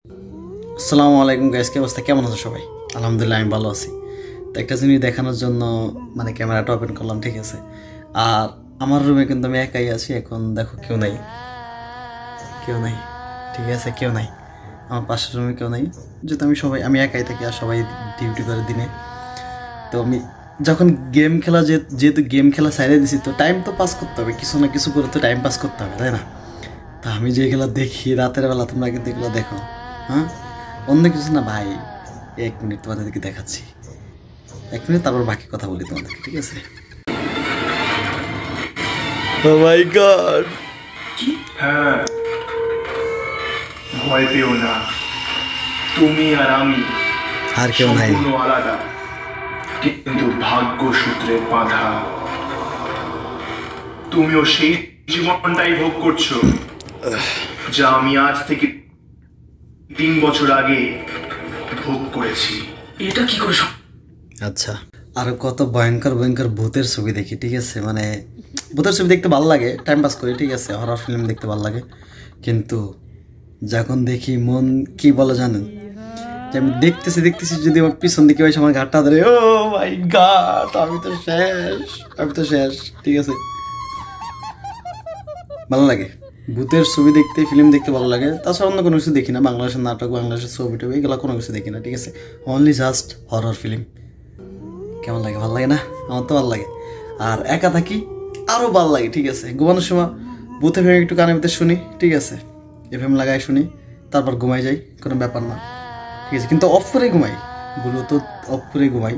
আসসালামু আলাইকুম গাইস, কি অবস্থা? কেমন আছো সবাই? আলহামদুলিল্লাহ আমি ভালো আছি। তো একটা জিনিস দেখানোর জন্য মানে ক্যামেরাটা ওপেন করলাম, ঠিক আছে। আর আমার রুমে কিন্তু আমি একাই আছি এখন। দেখো কেউ নাই, কেউ নাই, ঠিক আছে, কেউ নাই। আমার পাশের রুমে কেউ নাই, যেহেতু আমি একাই থাকি আর সবাই ডিউটি করে দিনে। তো আমি যখন গেম খেলা যেহেতু গেম খেলা সাইডে দিছি, তো টাইম তো পাস করতে হবে, কিছু না কিছু করে তো টাইম পাস করতে হবে, তাই না? তো আমি যেগুলো দেখি রাতের বেলা, তোমরা কিন্তু এগুলো দেখো। হ্যাঁ, অন্য কিছু না ভাই। 1 মিনিট তোমাদেরকে দেখাচ্ছি, 1 মিনিট, তারপর বাকি কথা বলি তোমাদেরকে, ঠিক আছে? ও মাই গড! হ্যাঁ, ভয় পেও না। তুমি আর আমি আর কেউ নাই। সম্পূর্ণ আলাদা, কিন্তু ভাগ্য সূত্রে বাঁধা। তুমিও সেই জীবনটাই ভোগ করছো যা আমি আজ থেকে 3 বছর আগে ভোগ করেছি। এটা কি করে আচ্ছা, আরো কত ভয়ঙ্কর ভয়ঙ্কর ভূতের ছবি দেখি, ঠিক আছে? মানে ভূতের ছবি দেখতে ভালো লাগে, টাইম পাস করি, ঠিক আছে। হরর ফিল্ম দেখতে ভালো লাগে, কিন্তু যখন দেখি মন কি বলে জানেন, যে আমি দেখতেছি যদি আমার পিছন দিকে ওই আমার ঘাটটা ধরে, ও মাই গড, আমি তো শেষ, আমি তো শেষ, ঠিক আছে। ভালো লাগে ভূতের ছবি দেখতে, ফিল্ম দেখতে ভালো লাগে। তাছাড়া অন্য কোনো কিছু দেখি না, বাংলাদেশের নাটক, বাংলাদেশের ছবি টবি এগুলো কোনো কিছু দেখি না, ঠিক আছে। Only just horror film. কেমন লাগে? ভালো লাগে না? আমার তো ভালো লাগে। আর একা থাকি আরও ভালো লাগে, ঠিক আছে। ঘুমানোর সময় ভূতের ফিল্ম একটু কানের ভিতরে শুনি, ঠিক আছে, এফএম লাগাই শুনি, তারপর ঘুমাই যাই, কোনো ব্যাপার না, ঠিক আছে। কিন্তু অফ করে ঘুমাই, ব্লুটুথ অফ করে ঘুমাই।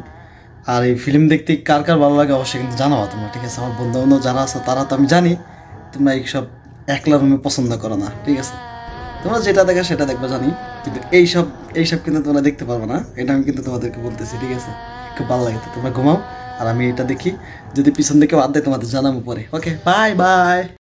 আর এই ফিল্ম দেখতে কার কার ভালো লাগে অবশ্যই কিন্তু জানাও তোমরা, ঠিক আছে। আমার বন্ধু বান্ধব যারা আছে তারা তো আমি জানি তোমরা এইসব একলা রুমে পছন্দ করো না, ঠিক আছে। তোমরা যেটা দেখা সেটা দেখবে জানি, কিন্তু এইসব এইসব কিন্তু তোমরা দেখতে পারবে না, এটা আমি কিন্তু তোমাদেরকে বলতেছি, ঠিক আছে। খুব ভালো লাগে, তো তোমরা ঘুমাও আর আমি এটা দেখি। যদি পিছন দিকে বাদ দেয় তোমাদের জানাবো পরে। ওকে, বাই বাই।